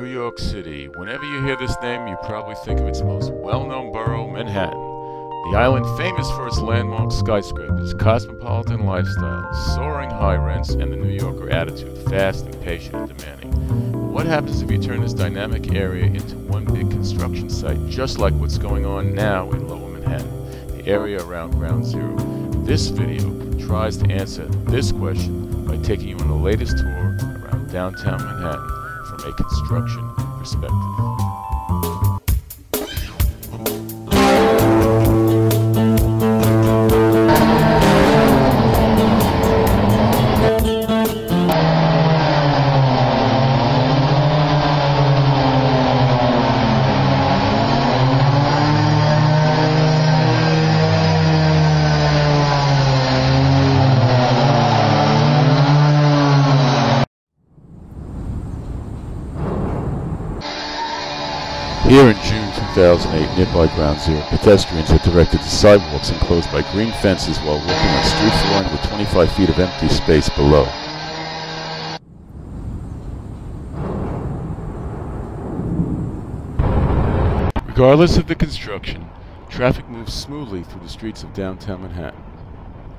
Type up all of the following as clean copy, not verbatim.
New York City. Whenever you hear this name, you probably think of its most well-known borough, Manhattan. The island famous for its landmark skyscrapers, cosmopolitan lifestyle, soaring high rents, and the New Yorker attitude, fast, impatient, and demanding. What happens if you turn this dynamic area into one big construction site, just like what's going on now in Lower Manhattan, the area around Ground Zero? This video tries to answer this question by taking you on the latest tour around downtown Manhattan from a construction perspective. Here in June 2008, nearby Ground Zero, pedestrians are directed to sidewalks enclosed by green fences while walking on street flooring with 25 feet of empty space below. Regardless of the construction, traffic moves smoothly through the streets of downtown Manhattan.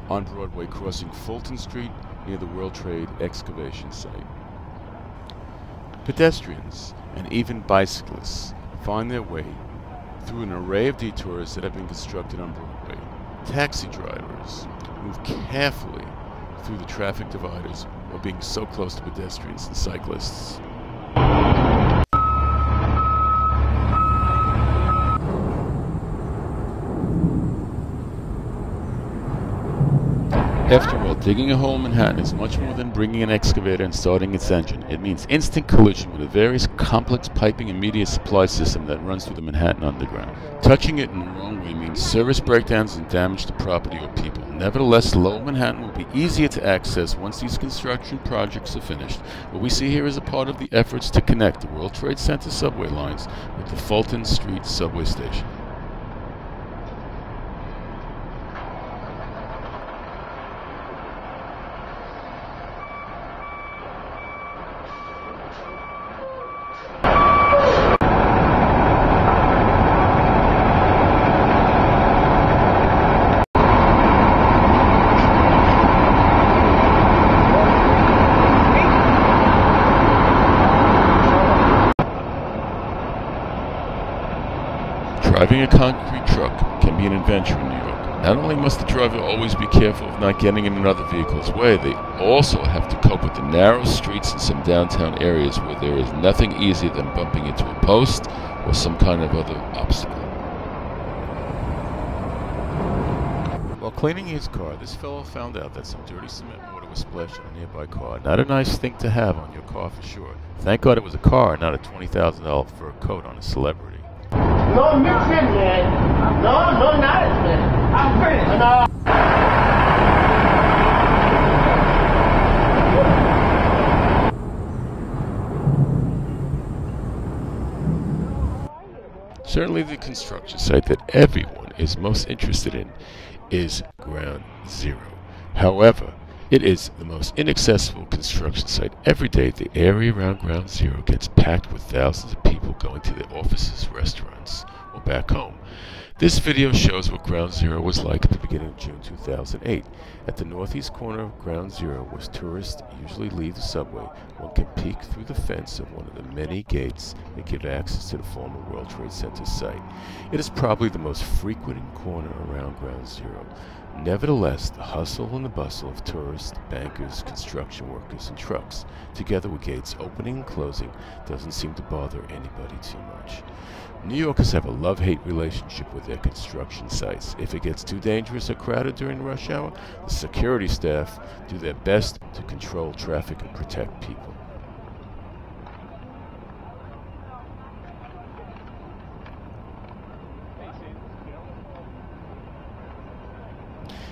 On Broadway, crossing Fulton Street near the World Trade excavation site. Pedestrians and even bicyclists find their way through an array of detours that have been constructed on Broadway. Taxi drivers move carefully through the traffic dividers while being so close to pedestrians and cyclists. After all, digging a hole in Manhattan is much more than bringing an excavator and starting its engine. It means instant collision with a various complex piping and media supply system that runs through the Manhattan underground. Touching it in the wrong way means service breakdowns and damage to property or people. Nevertheless, Lower Manhattan will be easier to access once these construction projects are finished. What we see here is a part of the efforts to connect the World Trade Center subway lines with the Fulton Street subway station. Driving a concrete truck can be an adventure in New York. Not only must the driver always be careful of not getting in another vehicle's way, they also have to cope with the narrow streets in some downtown areas where there is nothing easier than bumping into a post or some kind of other obstacle. While cleaning his car, this fellow found out that some dirty cement water was splashed on a nearby car. Not a nice thing to have on your car for sure. Thank God it was a car, not a $20,000 fur coat on a celebrity. No mixing, man. No, not it, man. I'm pretty. No. Certainly the construction site that everyone is most interested in is Ground Zero. However, it is the most inaccessible construction site. Every day, the area around Ground Zero gets packed with thousands of people going to their offices, restaurants, or back home. This video shows what Ground Zero was like at the beginning of June 2008. At the northeast corner of Ground Zero, where tourists usually leave the subway, one can peek through the fence of one of the many gates that give access to the former World Trade Center site. It is probably the most frequented corner around Ground Zero. Nevertheless, the hustle and the bustle of tourists, bankers, construction workers, and trucks, together with gates opening and closing, doesn't seem to bother anybody too much. New Yorkers have a love-hate relationship with their construction sites. If it gets too dangerous or crowded during rush hour, the security staff do their best to control traffic and protect people.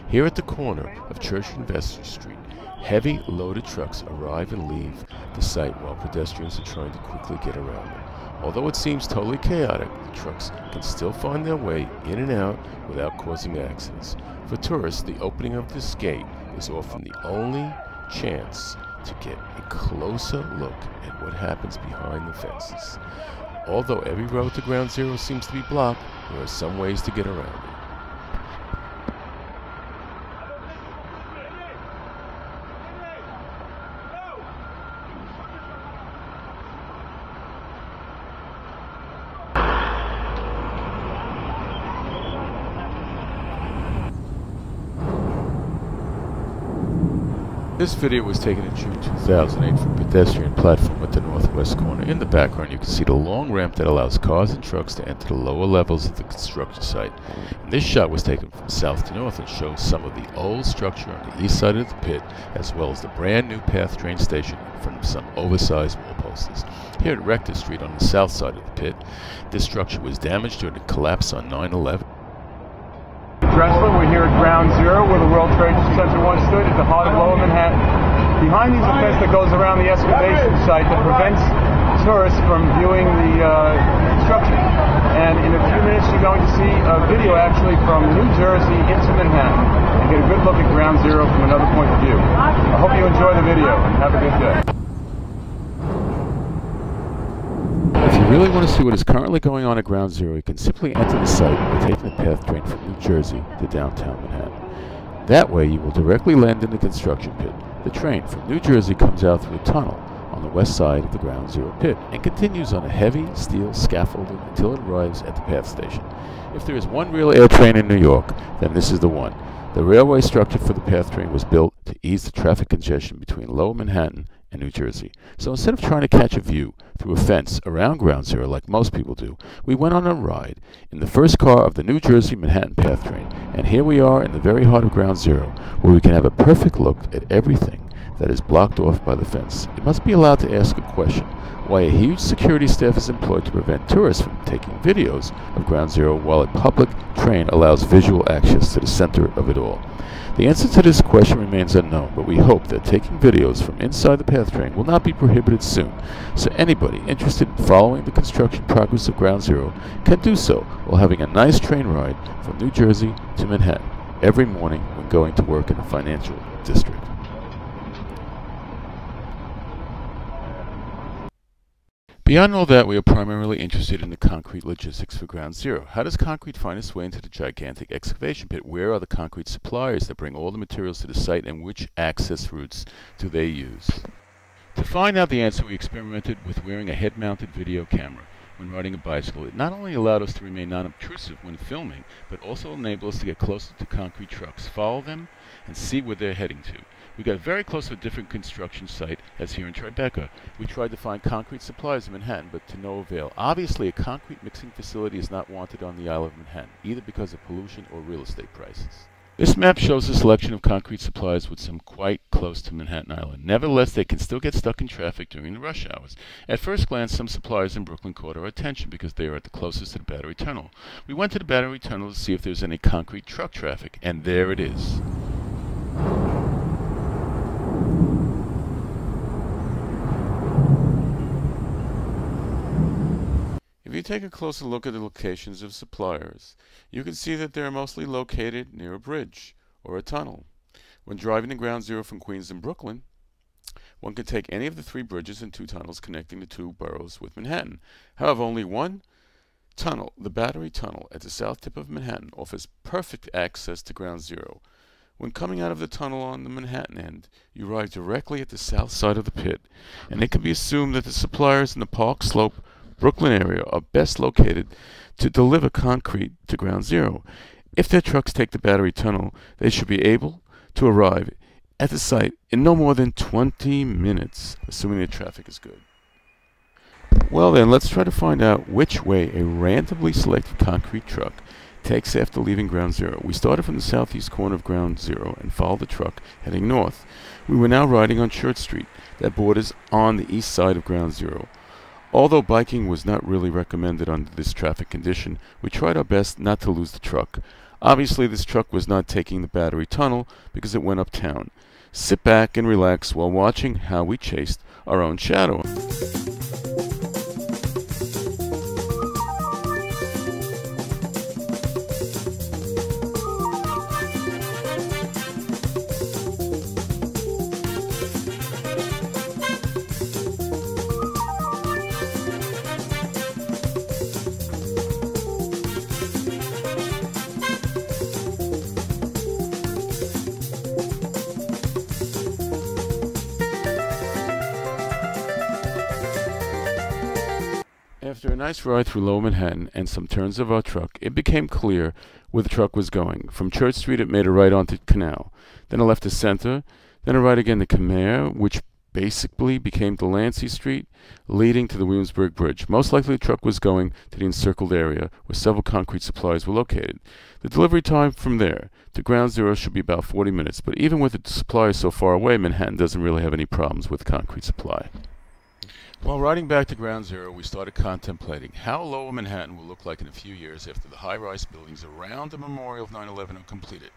Here at the corner of Church and Vesey Street, heavy loaded trucks arrive and leave the site while pedestrians are trying to quickly get around them. Although it seems totally chaotic, the trucks can still find their way in and out without causing accidents. For tourists, the opening of this gate is often the only chance to get a closer look at what happens behind the fences. Although every road to Ground Zero seems to be blocked, there are some ways to get around it. This video was taken in June 2008 from a pedestrian platform at the northwest corner. In the background you can see the long ramp that allows cars and trucks to enter the lower levels of the construction site. And this shot was taken from south to north and shows some of the old structure on the east side of the pit, as well as the brand new path train station in front of some oversized wall posters. Here at Rector Street on the south side of the pit, this structure was damaged during the collapse on 9/11. We're here at Ground Zero, where the World Trade Center once stood, at the heart of Lower Manhattan. Behind these is a fence that goes around the excavation site that prevents tourists from viewing the construction. And in a few minutes, you're going to see a video actually from New Jersey into Manhattan and get a good look at Ground Zero from another point of view. I hope you enjoy the video and have a good day. If you really want to see what is currently going on at Ground Zero, you can simply enter the site by taking the path train from New Jersey to downtown Manhattan. That way you will directly land in the construction pit. The train from New Jersey comes out through a tunnel on the west side of the Ground Zero pit and continues on a heavy steel scaffolding until it arrives at the path station. If there is one real air train in New York, then this is the one. The railway structure for the path train was built to ease the traffic congestion between Lower Manhattan and New Jersey. So instead of trying to catch a view through a fence around Ground Zero like most people do, we went on a ride in the first car of the New Jersey Manhattan path train. And here we are in the very heart of Ground Zero, where we can have a perfect look at everything that is blocked off by the fence. It must be allowed to ask a question: why a huge security staff is employed to prevent tourists from taking videos of Ground Zero while a public train allows visual access to the center of it all. The answer to this question remains unknown, but we hope that taking videos from inside the path train will not be prohibited soon, so anybody interested in following the construction progress of Ground Zero can do so while having a nice train ride from New Jersey to Manhattan every morning when going to work in the financial district. Beyond all that, we are primarily interested in the concrete logistics for Ground Zero. How does concrete find its way into the gigantic excavation pit? Where are the concrete suppliers that bring all the materials to the site, and which access routes do they use? To find out the answer, we experimented with wearing a head-mounted video camera when riding a bicycle. It not only allowed us to remain non-obtrusive when filming, but also enabled us to get closer to concrete trucks, follow them, and see where they're heading to. We got very close to a different construction site as here in Tribeca. We tried to find concrete suppliers in Manhattan, but to no avail. Obviously, a concrete mixing facility is not wanted on the Isle of Manhattan, either because of pollution or real estate prices. This map shows a selection of concrete suppliers with some quite close to Manhattan Island. Nevertheless, they can still get stuck in traffic during the rush hours. At first glance, some suppliers in Brooklyn caught our attention because they are at the closest to the Battery Tunnel. We went to the Battery Tunnel to see if there's any concrete truck traffic, and there it is. If you take a closer look at the locations of suppliers, you can see that they are mostly located near a bridge or a tunnel. When driving to Ground Zero from Queens and Brooklyn, one can take any of the 3 bridges and 2 tunnels connecting the 2 boroughs with Manhattan. However, only one tunnel, the Battery Tunnel at the south tip of Manhattan, offers perfect access to Ground Zero. When coming out of the tunnel on the Manhattan end, you arrive directly at the south side of the pit, and it can be assumed that the suppliers in the Park Slope, Brooklyn area are best located to deliver concrete to Ground Zero. If their trucks take the Battery Tunnel, they should be able to arrive at the site in no more than 20 minutes, assuming the traffic is good. Well then, let's try to find out which way a randomly selected concrete truck takes after leaving Ground Zero. We started from the southeast corner of Ground Zero and followed the truck heading north. We were now riding on Church Street that borders on the east side of Ground Zero. Although biking was not really recommended under this traffic condition, we tried our best not to lose the truck. Obviously, this truck was not taking the Battery Tunnel because it went uptown. Sit back and relax while watching how we chased our own shadow. After a nice ride through Lower Manhattan and some turns of our truck, it became clear where the truck was going. From Church Street, it made a right onto Canal, then a left to Center, then a right again to Khmer, which basically became Delancey Street, leading to the Williamsburg Bridge. Most likely the truck was going to the encircled area where several concrete supplies were located. The delivery time from there to Ground Zero should be about 40 minutes, but even with the supplies so far away, Manhattan doesn't really have any problems with concrete supply. While riding back to Ground Zero, we started contemplating how Lower Manhattan will look like in a few years after the high-rise buildings around the memorial of 9/11 are completed.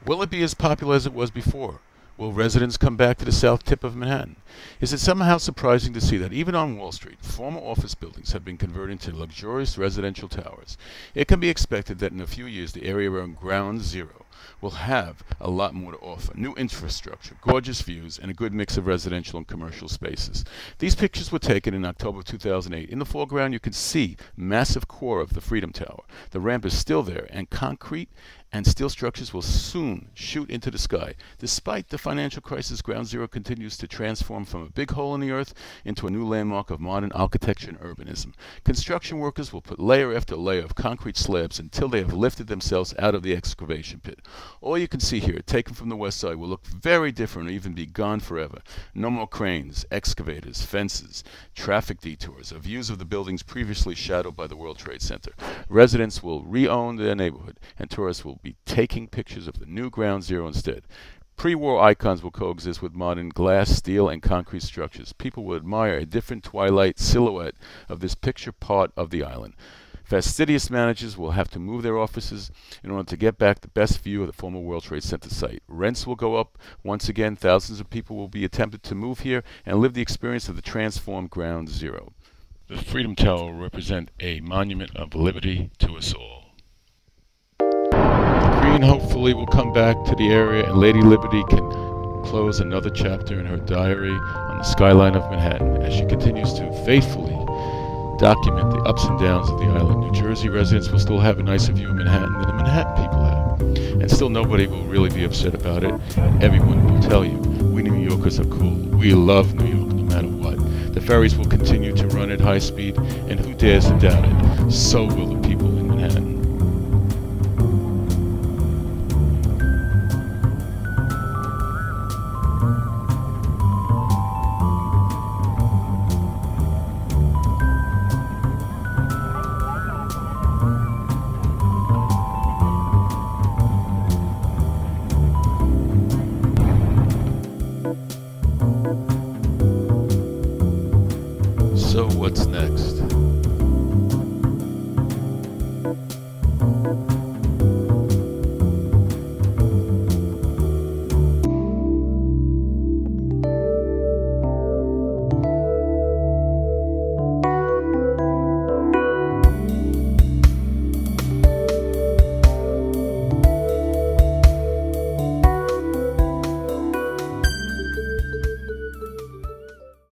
Will it be as popular as it was before? Will residents come back to the south tip of Manhattan? Is it somehow surprising to see that even on Wall Street, former office buildings have been converted into luxurious residential towers? It can be expected that in a few years the area around Ground Zero will have a lot more to offer. New infrastructure, gorgeous views, and a good mix of residential and commercial spaces. These pictures were taken in October 2008. In the foreground you can see massive core of the Freedom Tower. The ramp is still there, and concrete and steel structures will soon shoot into the sky. Despite the financial crisis, Ground Zero continues to transform from a big hole in the earth into a new landmark of modern architecture and urbanism. Construction workers will put layer after layer of concrete slabs until they have lifted themselves out of the excavation pit. All you can see here, taken from the west side, will look very different or even be gone forever. No more cranes, excavators, fences, traffic detours, or views of the buildings previously shadowed by the World Trade Center. Residents will re-own their neighborhood, and tourists will be taking pictures of the new Ground Zero instead. Pre-war icons will coexist with modern glass, steel, and concrete structures. People will admire a different twilight silhouette of this picture part of the island. Fastidious managers will have to move their offices in order to get back the best view of the former World Trade Center site. Rents will go up. Once again, thousands of people will be attempted to move here and live the experience of the transformed Ground Zero. The Freedom Tower will represent a monument of liberty to us all. The Queen hopefully will come back to the area, and Lady Liberty can close another chapter in her diary on the skyline of Manhattan as she continues to faithfully document the ups and downs of the island. New Jersey residents will still have a nicer view of Manhattan than the Manhattan people have. And still nobody will really be upset about it. And everyone will tell you, we New Yorkers are cool. We love New York no matter what. The ferries will continue to run at high speed, and who dares to doubt it? So will the people in Manhattan. So what's next?